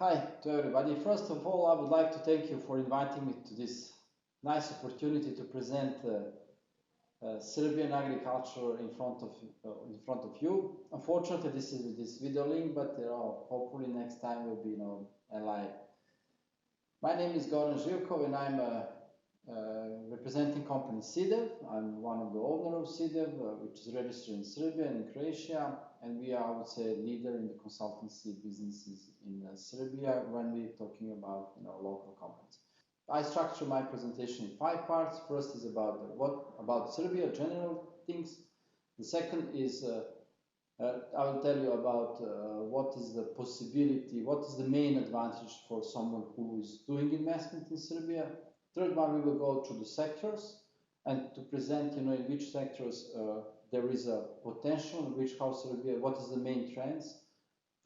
Hi to everybody. First of all, I would like to thank you for inviting me to this nice opportunity to present Serbian agriculture in front of you. Unfortunately, this is this video link, but hopefully next time will be live. My name is Goran Živkov, and I'm representing company SEEDEV. I'm one of the owners of SEEDEV, which is registered in Serbia and in Croatia, and we are, I would say, a leader in the consultancy businesses in Serbia when we're talking about local companies. I structure my presentation in 5 parts. First is about Serbia, general things. The second is I will tell you about what is the possibility, what is the main advantage for someone who is doing investment in Serbia. Third one, we will go through the sectors and to present, in which sectors there is a potential, in which how Serbia, what is the main trends.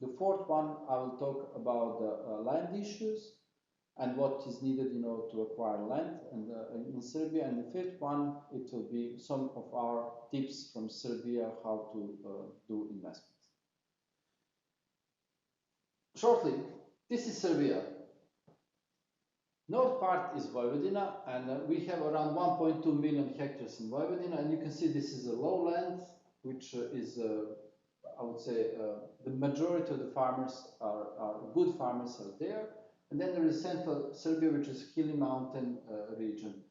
The fourth one, I will talk about the land issues and what is needed, to acquire land in Serbia. And the fifth one, it will be some of our tips from Serbia how to do investments. Shortly, this is Serbia. North part is Vojvodina, and we have around 1.2 million hectares in Vojvodina, and you can see this is a lowland, which is, I would say, the majority of the farmers are good farmers are there. And then there is central Serbia, which is hilly mountain region.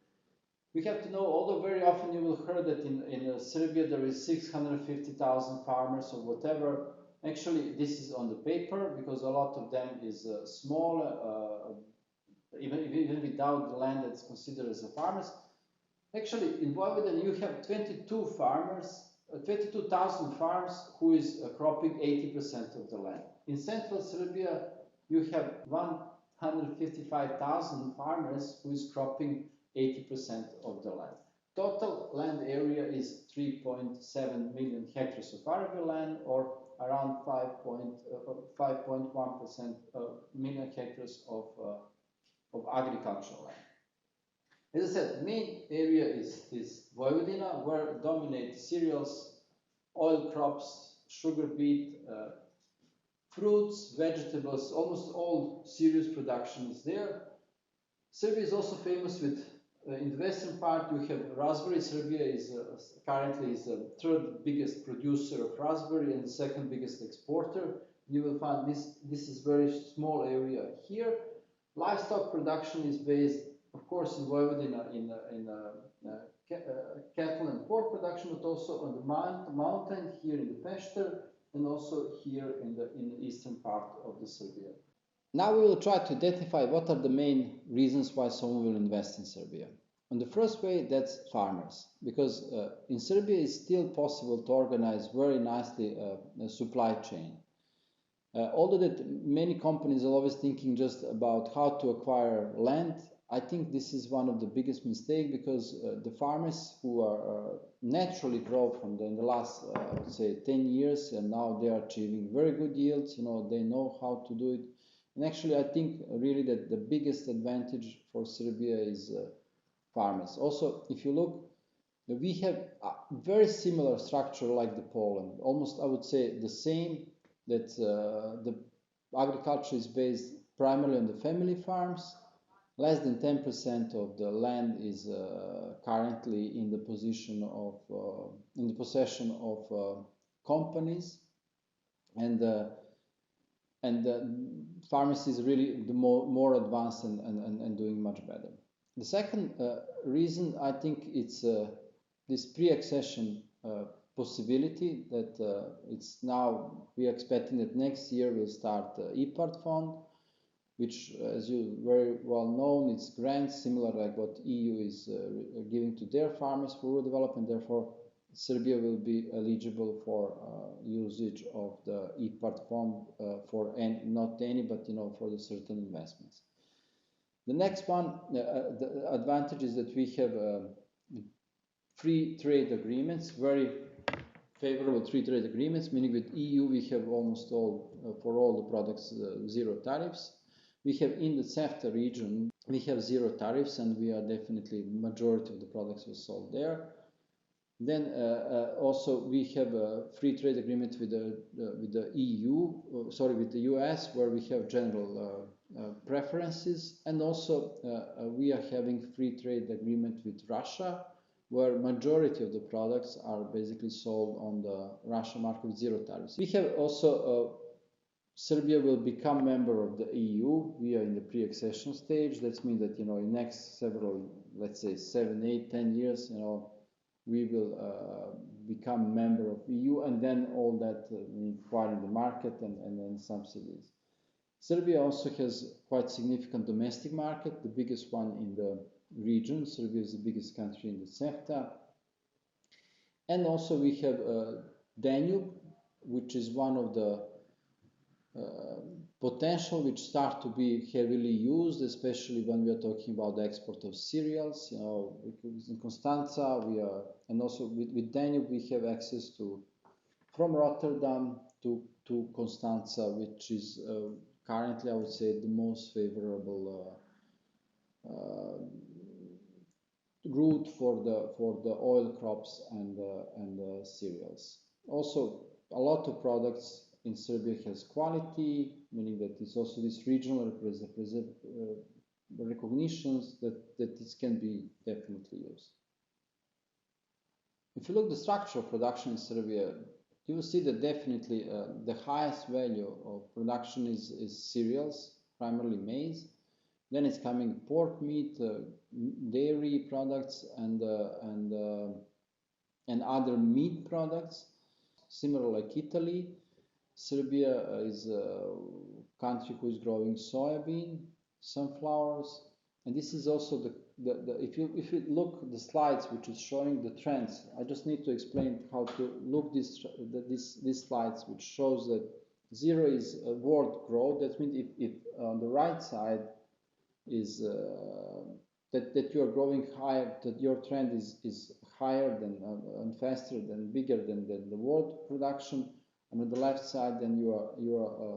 We have to know, although very often you will hear that in Serbia there is 650,000 farmers or whatever. Actually, this is on the paper, because a lot of them is small, even without the land that's considered as a farmers. Actually, in Vojvodina you have 22,000 farms who is cropping 80% of the land. In central Serbia you have 155,000 farmers who is cropping 80% of the land. Total land area is 3.7 million hectares of arable land, or around 5.1% million hectares of agricultural land. As I said, the main area is Vojvodina, where dominate cereals, oil crops, sugar beet, fruits, vegetables. Almost all cereals production is there. Serbia is also famous with, in the western part you have raspberry. Serbia is currently is the third biggest producer of raspberry and the second biggest exporter. You will find this is very small area here. Livestock production is based, of course, in Vojvodina in cattle and pork production, but also on the mountain here in the Pešter, and also here in the eastern part of the Serbia. Now we will try to identify what are the main reasons why someone will invest in Serbia. And the first way, that's farmers, because in Serbia it's still possible to organize very nicely a supply chain. Although that many companies are always thinking just about how to acquire land, I think this is one of the biggest mistakes, because the farmers who are naturally grow from in the last, I would say, 10 years, and now they are achieving very good yields, they know how to do it. And actually, I think really that the biggest advantage for Serbia is farmers. Also, if you look, we have a very similar structure like the Poland, almost I would say the same, that the agriculture is based primarily on the family farms. Less than 10% of the land is currently in the possession of companies, and farmers is really the more advanced and doing much better. The second reason, I think, it's this pre-accession possibility that it's now, we are expecting that next year we'll start the IPARD fund, which, as you very well know, it's grants similar like what EU is giving to their farmers for rural development. Therefore, Serbia will be eligible for usage of the IPARD fund for not any, but for the certain investments. The next one, the advantage is that we have free trade agreements, very favorable free trade agreements, meaning with EU we have almost all, for all the products, zero tariffs. We have in the CEFTA region, we have zero tariffs, and we are definitely, majority of the products are sold there. Then also we have a free trade agreement with the EU, sorry, with the US, where we have general preferences, and also we are having free trade agreement with Russia, where majority of the products are basically sold on the Russia market with zero tariffs. We have also Serbia will become member of the EU. We are in the pre-accession stage. That means that, in next several, let's say 7, 8, 10 years, we will become member of EU, and then all that requiring the market and then subsidies. Serbia also has quite significant domestic market, the biggest one in the region. Serbia is the biggest country in the CEFTA. And also we have Danube, which is one of the potential which start to be heavily used, especially when we are talking about the export of cereals. In Constanza we are, and also with Danube we have access to from Rotterdam to Constanza, which is currently, I would say, the most favorable route for the oil crops and cereals. Also, a lot of products in Serbia has quality, meaning that it's also this regional recognitions that this can be definitely used. If you look at the structure of production in Serbia, you will see that definitely the highest value of production is cereals, primarily maize. Then it's coming pork meat, dairy products, and other meat products. Similar like Italy, Serbia is a country who is growing soybean, sunflowers, and this is also if you look at the slides which is showing the trends. I just need to explain how to look these slides, which shows that zero is world growth. That means if on the right side is that you are growing higher, that your trend is higher than and faster than bigger than the world production. And on the left side, then you are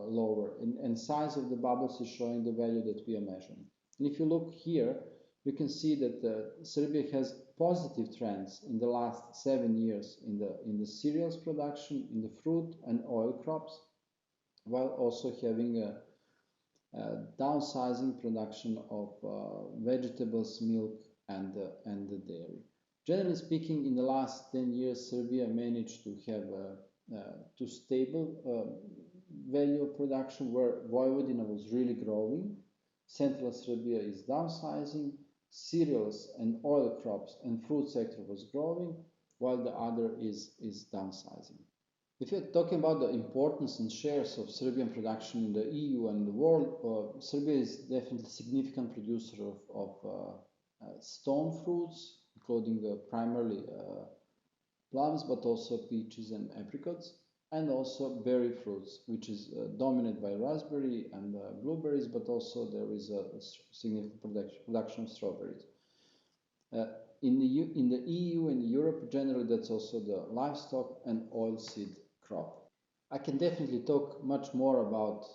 lower. And size of the bubbles is showing the value that we are measuring. And if you look here, you can see that Serbia has positive trends in the last 7 years in the cereals production, in the fruit and oil crops, while also having a downsizing production of vegetables, milk, and the dairy. Generally speaking, in the last 10 years, Serbia managed to have to stable value of production, where Vojvodina was really growing. Central Serbia is downsizing. Cereals and oil crops and fruit sector was growing, while the other is downsizing. If you're talking about the importance and shares of Serbian production in the EU and the world, Serbia is definitely a significant producer of stone fruits, including primarily plums, but also peaches and apricots, and also berry fruits, which is dominated by raspberry and blueberries, but also there is a significant production of strawberries. In the EU and Europe, generally, that's also the livestock and oilseed crop. I can definitely talk much more about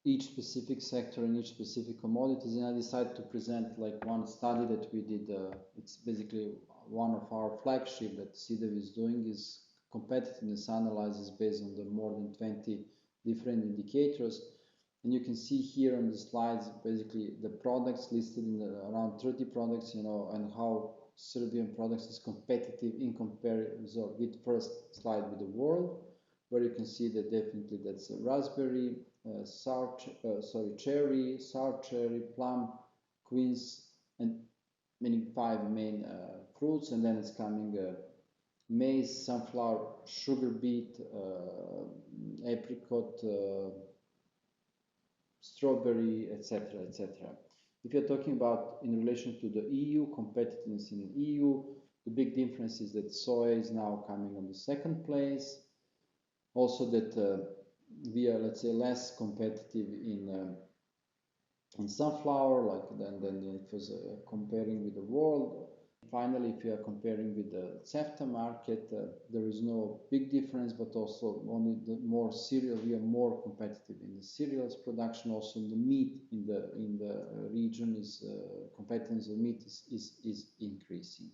each specific sector and each specific commodities, and I decided to present like one study that we did. It's basically one of our flagship that SEEDEV is doing, is competitiveness analysis based on the more than 20 different indicators. And you can see here on the slides basically the products listed in around 30 products, and how Serbian products is competitive in comparison with first slide with the world, where you can see that definitely that's raspberry, cherry, sour cherry, plum, quince, and meaning 5 main fruits, and then it's coming maize, sunflower, sugar beet, apricot, strawberry, etc., etc. If you're talking about in relation to the EU, competitiveness in the EU, the big difference is that soy is now coming on the second place. Also that we are, let's say, less competitive in sunflower, like than it was comparing with the world. Finally, if you are comparing with the CEFTA market, there is no big difference, but also only the more cereal, we are more competitive in the cereals production. Also, in the meat in the region is competitiveness of meat is increasing.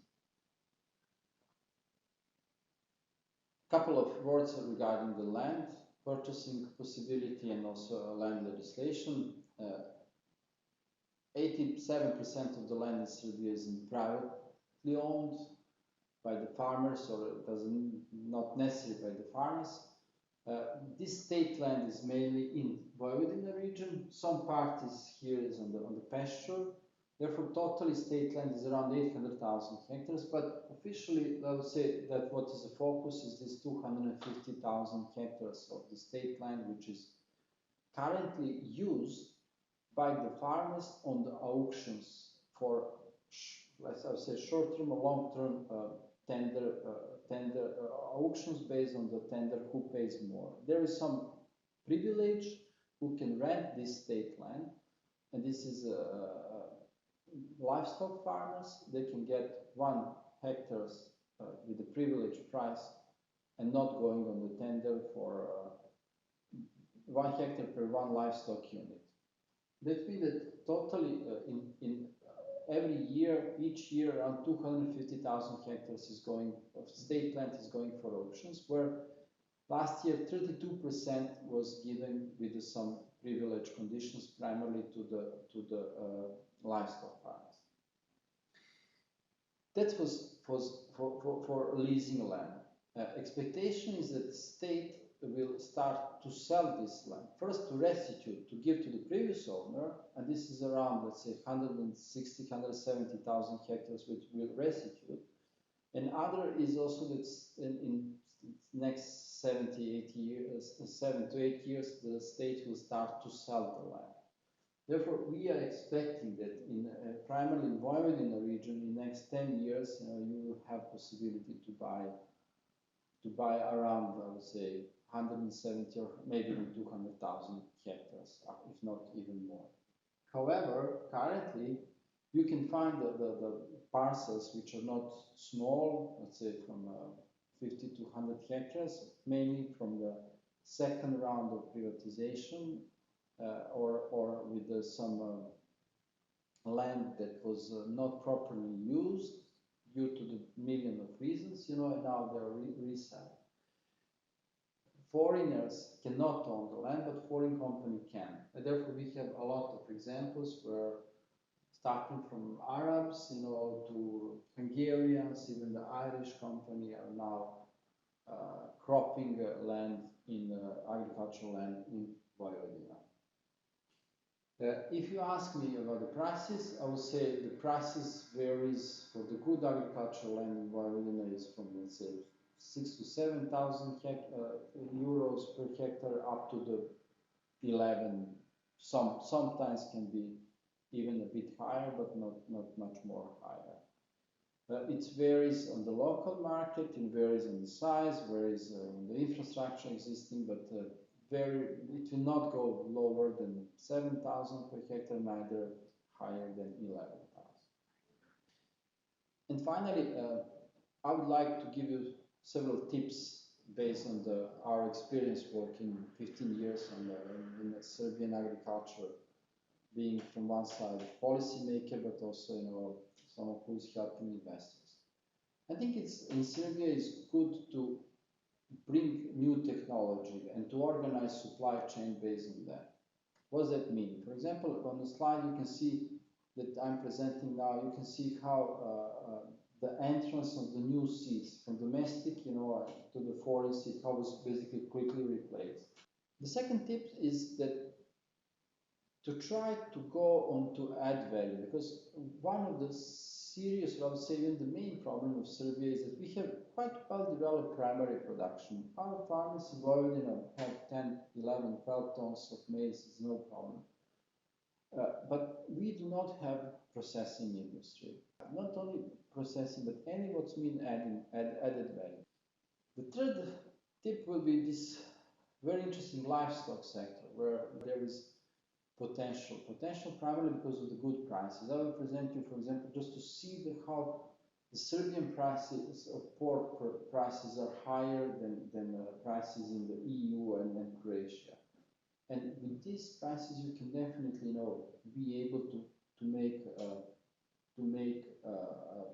Couple of words regarding the land purchasing possibility and also land legislation. 87% of the land in Serbia is privately owned by the farmers, or not necessarily by the farmers. This state land is mainly in Vojvodina region. Some part here is on the pasture. Therefore, totally state land is around 800,000 hectares, but officially, I would say that what is the focus is this 250,000 hectares of the state land, which is currently used by the farmers on the auctions for, let's say, short-term or long-term tender auctions based on the tender who pays more. There is some privilege who can rent this state land, and this is livestock farmers. They can get 1 hectare with a privileged price and not going on the tender for 1 hectare per 1 livestock unit. That means that totally in every year, each year, around 250,000 hectares is going of state land is going for auctions, where last year 32% was given with some privileged conditions, primarily to the livestock farmers. That was for leasing land. Expectation is that the state will start to sell this land. First to restitute, to give to the previous owner, and this is around, let's say, 160, 170,000 hectares which will restitute. And other is also that in next 7 to 8 years, the state will start to sell the land. Therefore, we are expecting that in primarily in Vojvodina region, in the next 10 years, you will have possibility to buy around, I would say, 170 or maybe even 200,000 hectares, if not even more. However, currently, you can find the parcels which are not small, let's say from 50 to 100 hectares, mainly from the second round of privatization, or with some land that was not properly used due to the million of reasons, and now they're reselling. Foreigners cannot own the land, but foreign company can. And therefore, we have a lot of examples where, starting from Arabs, to Hungarians, even the Irish company are now cropping land in agricultural land in Vojvodina. If you ask me about the prices, I would say the prices varies for the good agricultural land in Vojvodina is from, let's say, 6,000 to 7,000 euros per hectare up to the 11. Sometimes can be even a bit higher, but not much more higher. It varies on the local market, it varies on the size, varies on the infrastructure existing, but it will not go lower than 7,000 per hectare, neither higher than 11,000. And finally, I would like to give you several tips based on our experience working 15 years in Serbian agriculture, being from one side a policymaker, but also someone who is helping investors. I think in Serbia it's good to bring new technology and to organize supply chain based on that. What does that mean? For example, on the slide you can see that I'm presenting now, you can see how the entrance of the new seeds from domestic, to the foreign seed, how was basically quickly replaced. The second tip is that to try to go on to add value, because one of the serious, I would say even the main problem of Serbia is that we have quite well developed primary production. Our farmers in Vojvodina have 10, 11, 12 tons of maize, is no problem. But we do not have processing industry. Not only processing, but any what's mean added value. The third tip will be this very interesting livestock sector, where there is potential primarily because of the good prices. I will present you, for example, just to see how the Serbian prices of pork prices are higher than prices in the EU and Croatia. And with these prices, you can definitely be able to make a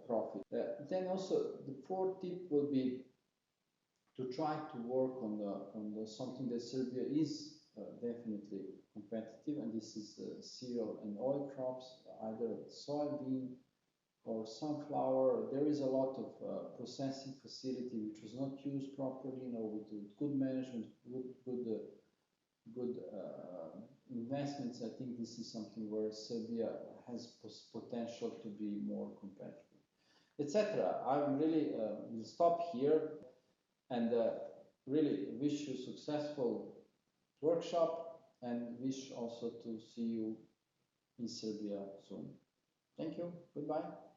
profit. Then also the fourth tip will be to try to work on something that Serbia is definitely competitive, and this is cereal and oil crops, either soybean or sunflower. There is a lot of processing facility which was not used properly, with good management, good investments. I think this is something where Serbia has potential to be more competitive, etc. I'm really will stop here and really wish you successful workshop and wish also to see you in Serbia soon. Thank you. Goodbye.